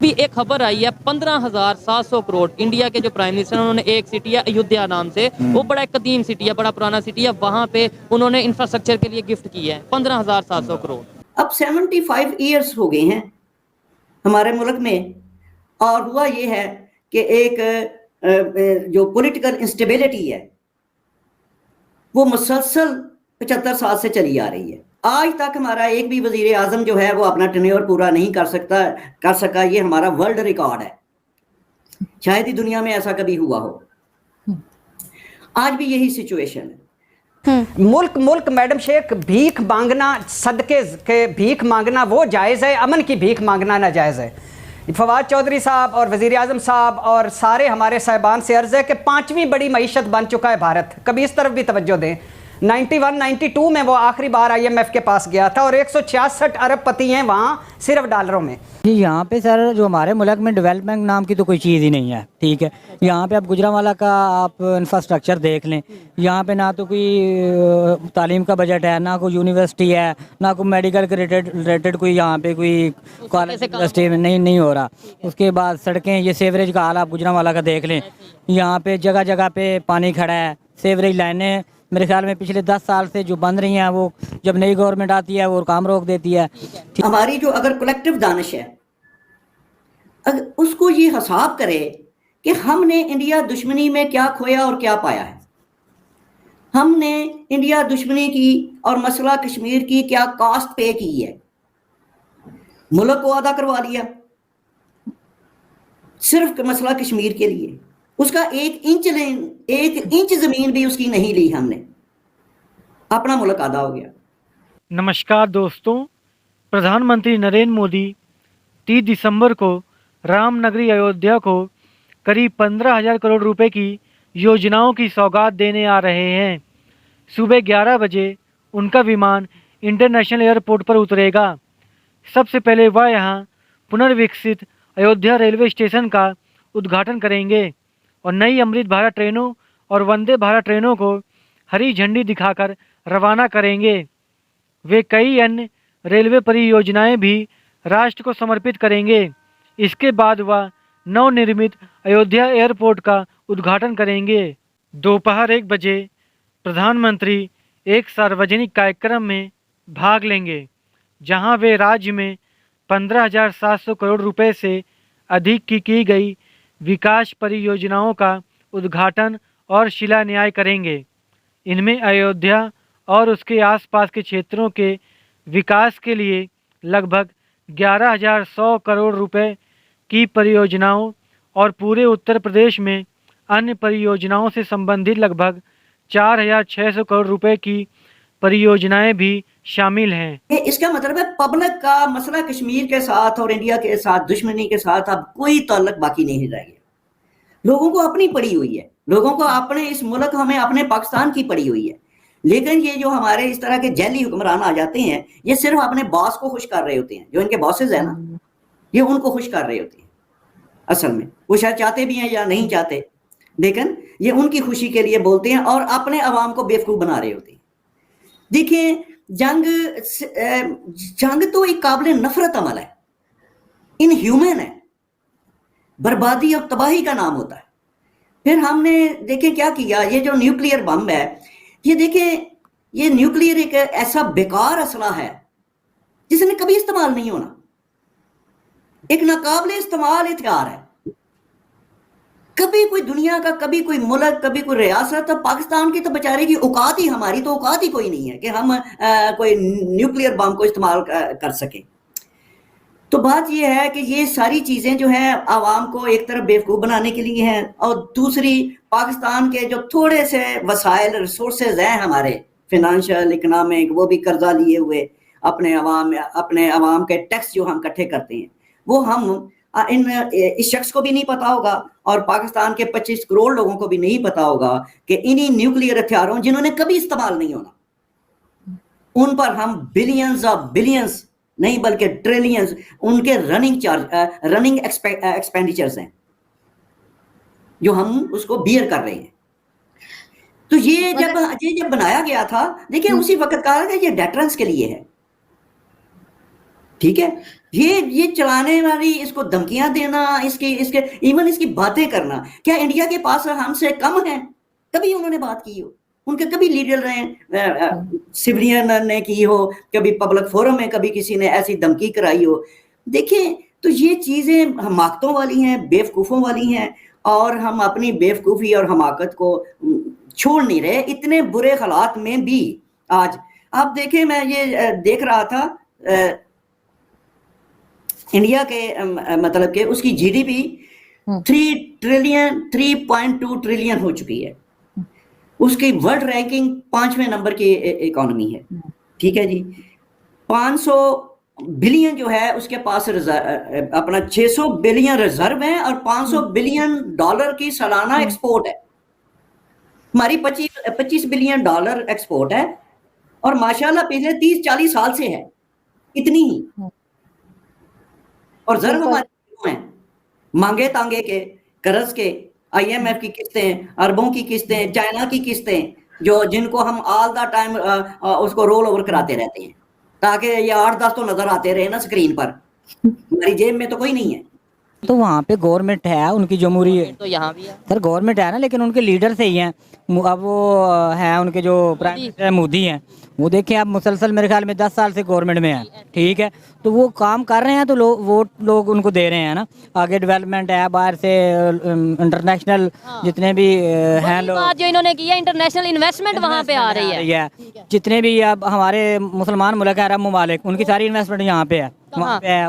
ابھی ایک خبر آئی ہے 15,700 کروڑ انڈیا کے جو پرائم منسٹر انہوں نے ایک سٹی ہے ایودھیا نام سے, وہ بڑا ایک قدیم سٹی ہے, بڑا پرانا سٹی ہے, وہاں پہ انہوں نے انفراسٹرکچر کے لیے گفٹ کیا ہے 15,700 کروڑ. اب 75 ایئرس ہو گئے ہیں ہمارے ملک میں, اور ہوا یہ ہے کہ ایک جو پولیٹیکل انسٹیبلٹی ہے وہ مسلسل 75 سال سے چلی آ رہی ہے. آج تک ہمارا ایک بھی وزیر اعظم جو ہے وہ اپنا ٹینیور پورا نہیں کر سکا. یہ ہمارا ورلڈ ریکارڈ ہے, شاید ہی دنیا میں ایسا کبھی ہوا ہو. آج بھی یہی سچویشن ہے. ملک میڈم شیخ, بھیک مانگنا, صدقے کے بھیک مانگنا وہ جائز ہے, امن کی بھیک مانگنا ناجائز ہے. فواد چودھری صاحب اور وزیر اعظم صاحب اور سارے ہمارے صاحبان سے عرض ہے کہ 5ویں بڑی معیشت بن چکا ہے بھارت, کبھی اس طرف بھی توجہ دیں. 91-92 میں وہ آخری بار IMF کے پاس گیا تھا اور 166 ارب پتی ہیں وہاں صرف ڈالروں میں. جی یہاں پہ سر جو ہمارے ملک میں ڈیولپمنٹ نام کی تو کوئی چیز ہی نہیں ہے, ٹھیک ہے. یہاں پہ اب گجرانوالہ کا آپ انفراسٹرکچر دیکھ لیں, یہاں پہ نہ تو کوئی تعلیم کا بجٹ ہے, نہ کوئی یونیورسٹی ہے, نہ کوئی میڈیکل کے ریلیٹڈ کوئی یہاں پہ کوئی کالج یونیورسٹی میں نہیں ہو رہا. اس کے بعد سڑکیں, یہ سیوریج کا حال آپ گجرانوالہ کا دیکھ لیں, یہاں پہ جگہ جگہ پہ پانی کھڑا ہے. سیوریج لائنیں میرے خیال میں پچھلے 10 سال سے جو بند رہی ہیں, وہ جب نئی گورنمنٹ آتی ہے وہ کام روک دیتی ہے. ہماری جو اگر کلیکٹیو دانش ہے, اگر اس کو یہ حساب کرے کہ ہم نے انڈیا دشمنی میں کیا کھویا اور کیا پایا ہے. ہم نے انڈیا دشمنی کی اور مسئلہ کشمیر کی کیا کاسٹ پے کی ہے. ملک کو آدھا کروا لیا صرف مسئلہ کشمیر کے لیے, اس کا ایک انچ زمین بھی اس کی نہیں لی ہم نے, اپنا ملک آدھا ہو گیا. نمسکار دوستوں, پردھان منتری نریندر مودی 30 دسمبر کو رام نگری ایودھیا کو قریب 15,000 کروڑ روپے کی یوجناؤں کی سوگات دینے آ رہے ہیں. صبح 11 بجے ان کا ومان انٹرنیشنل ایئرپورٹ پر اترے گا. سب سے پہلے وہ یہاں پنروکست ایودھیا ریلوے اسٹیشن کا ادگھاٹن کریں گے اور نئی امرت بھارت ٹرینوں اور وندے بھارت ٹرینوں کو ہری جھنڈی دکھا کر روانہ کریں گے. وہ کئی ان ریلوے پریوجنائیں بھی راشٹر کو سمرپت کریں گے. اس کے بعد وہ نو نرمت ایودھیا ایئرپورٹ کا ادگھاٹن کریں گے. دوپہر 1 بجے پردھان منتری ایک ساروجنک کاریکرم میں بھاگ لیں گے, جہاں وہ راجیہ میں 15,700 کروڑ روپے سے ادھک کی گئی وکاس پریوجناؤں کا ادگھاٹن اور شیلانیاس کریں گے. ان میں ایودھیا اور اس کے آس پاس کے چھیتروں کے وکاس کے لیے لگ بھگ 11,100 کروڑ روپے کی پریوجناؤں اور پورے اتر پردیش میں ان پریوجناؤں سے سمبندھت لگ بھگ 4,600 کروڑ روپے کی پریوجنائیں بھی شامل ہیں. اس کا مطلب ہے پبلک کا مسئلہ کشمیر کے ساتھ اور انڈیا کے ساتھ دشمنی کے ساتھ اب کوئی تعلق باقی نہیں رہ گیا. لوگوں کو اپنی پڑی ہوئی ہے, لوگوں کو اپنے اس ملک ہمیں اپنے پاکستان کی پڑی ہوئی ہے. لیکن یہ جو ہمارے اس طرح کے جیلی حکمران آ جاتے ہیں, یہ صرف اپنے باس کو خوش کر رہے ہوتے ہیں. جو ان کے باسز ہیں نا, یہ ان کو خوش کر رہے ہوتے ہیں. اصل میں وہ شاید چاہتے بھی ہیں یا نہیں چاہتے, لیکن یہ ان کی خوشی کے لیے بولتے ہیں اور اپنے عوام کو بیوقوف بنا رہے ہوتے ہیں. دیکھیں, جنگ تو ایک قابل نفرت عمل ہے, ان ہیومن ہے, بربادی اور تباہی کا نام ہوتا ہے. پھر ہم نے دیکھیں کیا کیا, یہ جو نیوکلیئر بم ہے, یہ دیکھیں یہ نیوکلیئر ایک ایسا بیکار اسلحہ ہے جس نے کبھی استعمال نہیں ہونا, ایک ناقابل استعمال ہتھیار ہے. کبھی کوئی دنیا کا, کبھی کوئی ملک, کبھی کوئی ریاست, پاکستان کی تو بیچارے کی اوقات ہی, ہماری تو اوقات ہی کوئی نہیں ہے کہ ہم کوئی نیوکلیئر بم کو استعمال کر سکیں. تو بات یہ ہے کہ یہ ساری چیزیں جو ہیں عوام کو ایک طرف بیوقوف بنانے کے لیے ہیں, اور دوسری پاکستان کے جو تھوڑے سے وسائل ریسورسز ہیں ہمارے فائنانشل اکنامک, وہ بھی قرضہ لیے ہوئے اپنے عوام کے ٹیکس جو ہم اکٹھے کرتے ہیں, وہ ہم اس شخص کو بھی نہیں پتا ہوگا اور پاکستان کے 25 کروڑ لوگوں کو بھی نہیں پتا ہوگا کہ انہی نیوکلیئر ہتھیاروں جنہوں نے کبھی استعمال نہیں ہونا, ان پر ہم بلینز آف بلینز نہیں بلکہ ٹریلینز ان کے رننگ ایکسپینڈیچرز ہیں جو ہم اس کو بیئر کر رہے ہیں. تو یہ جب بنایا گیا تھا, دیکھیں اسی وقت کہا کہ یہ ڈیٹرنس کے لیے ہے, ٹھیک ہے. یہ چلانے والی اس کو دھمکیاں دینا، اس کے ایون اس کی باتیں کرنا، کیا انڈیا کے پاس ہم سے کم ہیں؟ کبھی انہوں نے بات کی ہو؟ ان کے کبھی لیڈر رہے سیولین نے کی ہو، کبھی پبلک فورم میں کبھی کسی نے ایسی دھمکی کرائی ہو؟ دیکھیں تو یہ چیزیں حماقتوں والی ہیں، بیوقوفوں والی ہیں، اور ہم اپنی بیوقوفی اور حماقت کو چھوڑ نہیں رہے اتنے برے حالات میں بھی۔ آج آپ دیکھیں، میں یہ دیکھ رہا تھا انڈیا کے مطلب کہ اس کی جی ڈی پی 3.2 ٹریلین ہو چکی ہے، اس کی ورلڈ رینکنگ 5ویں نمبر کی اکانومی ہے، ٹھیک ہے جی۔ 500 بلین جو ہے اس کے پاس اپنا 600 بلین ریزرو ہے، اور 500 بلین ڈالر کی سالانہ ایکسپورٹ ہے۔ ہماری 25 بلین ڈالر ایکسپورٹ ہے، اور ماشاءاللہ پچھلے 30-40 سال سے ہے اتنی ہی، اور ضرب ہمارے ہیں مانگے تانگے کے، قرض کے، آئی ایم ایف کی قسطیں، اربوں کی قسطیں، چائنا کی قسطیں، جن کو ہم آل دا ٹائم اس کو رول اوور کراتے رہتے ہیں تاکہ یہ 8-10 تو نظر آتے رہے نا سکرین پر، ہماری جیب میں تو کوئی نہیں ہے۔ تو وہاں پہ گورنمنٹ ہے ان کی جمہوری، تو یہاں بھی ہے سر گورنمنٹ ہے نا، لیکن ان کے لیڈر سے ہی ہیں۔ اب وہ ہیں ان کے جو پرائم منسٹر مودی ہیں، وہ دیکھیں آپ مسلسل میرے خیال میں 10 سال سے گورنمنٹ میں ہیں، ٹھیک ہے، تو وہ کام کر رہے ہیں تو ووٹ لوگ ان کو دے رہے ہیں نا۔ آگے ڈیولپمنٹ ہے، باہر سے انٹرنیشنل جتنے بھی ہیں لوگ، جو انہوں نے کیا انٹرنیشنل انویسٹمنٹ وہاں پہ آ رہی ہے، جتنے بھی اب ہمارے مسلمان ملک ہیں، عرب ممالک، ان کی ساری انویسٹمنٹ یہاں پہ ہے، وہاں پہ ہے،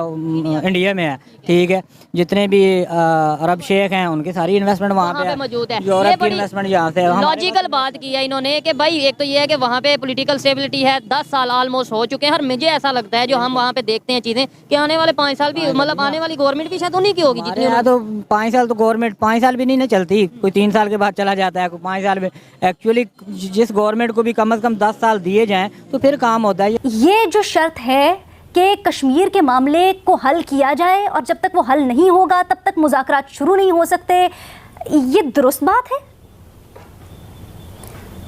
انڈیا میں ہے، ٹھیک ہے۔ جتنے بھی عرب شیخ ہیں ان کی ساری انویسٹمنٹ وہاں پہ موجود ہے۔ یورپ کی انویسٹمنٹ یہاں سے۔ لاجیکل بات کی ہے انہوں نے کہ بھائی ایک تو یہ ہے کہ وہاں پہ پولیٹیکل اسٹیبلٹی ہے، 10 سال آلموسٹ ہو چکے ہیں، اور مجھے ایسا لگتا ہے جو ہم وہاں پہ دیکھتے ہیں چیزیں کہ آنے والے 5 سال بھی، مطلب آنے والی گورنمنٹ بھی شاید انہی کی ہوگی جتنی تو 5 سال تو گورنمنٹ 5 سال بھی نہیں نا چلتی، کوئی 3 سال کے بعد چلا جاتا ہے، کوئی 5 سال میں۔ ایکچولی جس گورنمنٹ کو بھی کم از کم 10 سال دیے جائیں تو پھر کام ہوتا ہے۔ یہ جو شرط ہے کہ کشمیر کے معاملے کو حل کیا جائے، اور جب تک وہ حل نہیں ہوگا تب تک مذاکرات شروع نہیں ہو سکتے، یہ درست بات ہے؟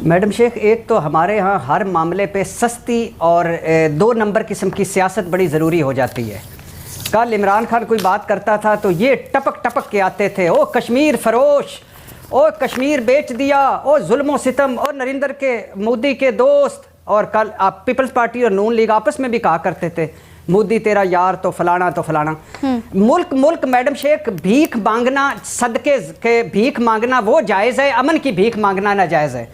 میڈم شیخ، ایک تو ہمارے ہاں ہر معاملے پہ سستی اور 2 نمبر قسم کی سیاست بڑی ضروری ہو جاتی ہے۔ کل عمران خان کوئی بات کرتا تھا تو یہ ٹپک ٹپک کے آتے تھے، او کشمیر فروش، او کشمیر بیچ دیا، او ظلم و ستم، اور نریندر کے مودی کے دوست، اور کل آپ پیپلز پارٹی اور نون لیگ آپس میں بھی کہا کرتے تھے مودی تیرا یار تو فلانا تو فلانا۔ ملک میڈم شیخ، بھیک مانگنا، صدقے کے بھیک مانگنا وہ جائز ہے، امن کی بھیک مانگنا ناجائز ہے۔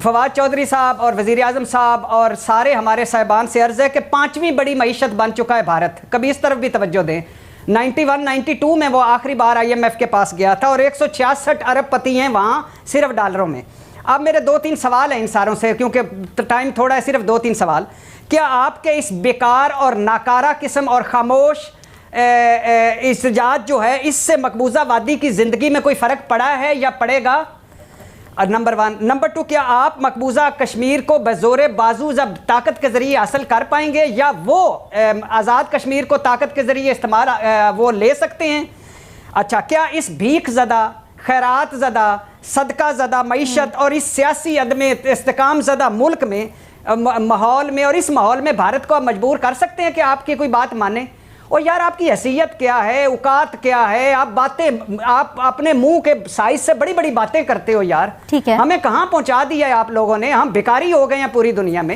فواد چودھری صاحب اور وزیر اعظم صاحب اور سارے ہمارے صاحبان سے عرض ہے کہ 5ویں بڑی معیشت بن چکا ہے بھارت، کبھی اس طرف بھی توجہ دیں۔ 91-92 میں وہ آخری بار آئی ایم ایف کے پاس گیا تھا، اور 166 ارب پتی ہیں وہاں صرف ڈالروں میں۔ اب میرے 2-3 سوال ہیں ان ساروں سے، کیونکہ ٹائم تھوڑا ہے، صرف 2-3 سوال۔ کیا آپ کے اس بیکار اور ناکارہ قسم اور خاموش احتجاج جو ہے، اس سے مقبوضہ وادی کی زندگی میں کوئی فرق پڑا ہے یا پڑے گا؟ نمبر 1۔ نمبر 2، کیا آپ مقبوضہ کشمیر کو بزور بازو ضبط طاقت کے ذریعے حاصل کر پائیں گے، یا وہ آزاد کشمیر کو طاقت کے ذریعے استعمال وہ لے سکتے ہیں؟ اچھا، کیا اس بھیک زدہ، خیرات زدہ، صدقہ زدہ معیشت اور اس سیاسی عدم استحکام زدہ ملک میں، ماحول میں، اور اس ماحول میں بھارت کو آپ مجبور کر سکتے ہیں کہ آپ کی کوئی بات مانیں؟ اور یار آپ کی حیثیت کیا ہے، اوقات کیا ہے؟ آپ اپنے منہ کے سائز سے بڑی بڑی باتیں کرتے ہو یار، ٹھیک ہے، ہمیں کہاں پہنچا دیا ہے آپ لوگوں نے، ہم بھکاری ہو گئے ہیں پوری دنیا میں۔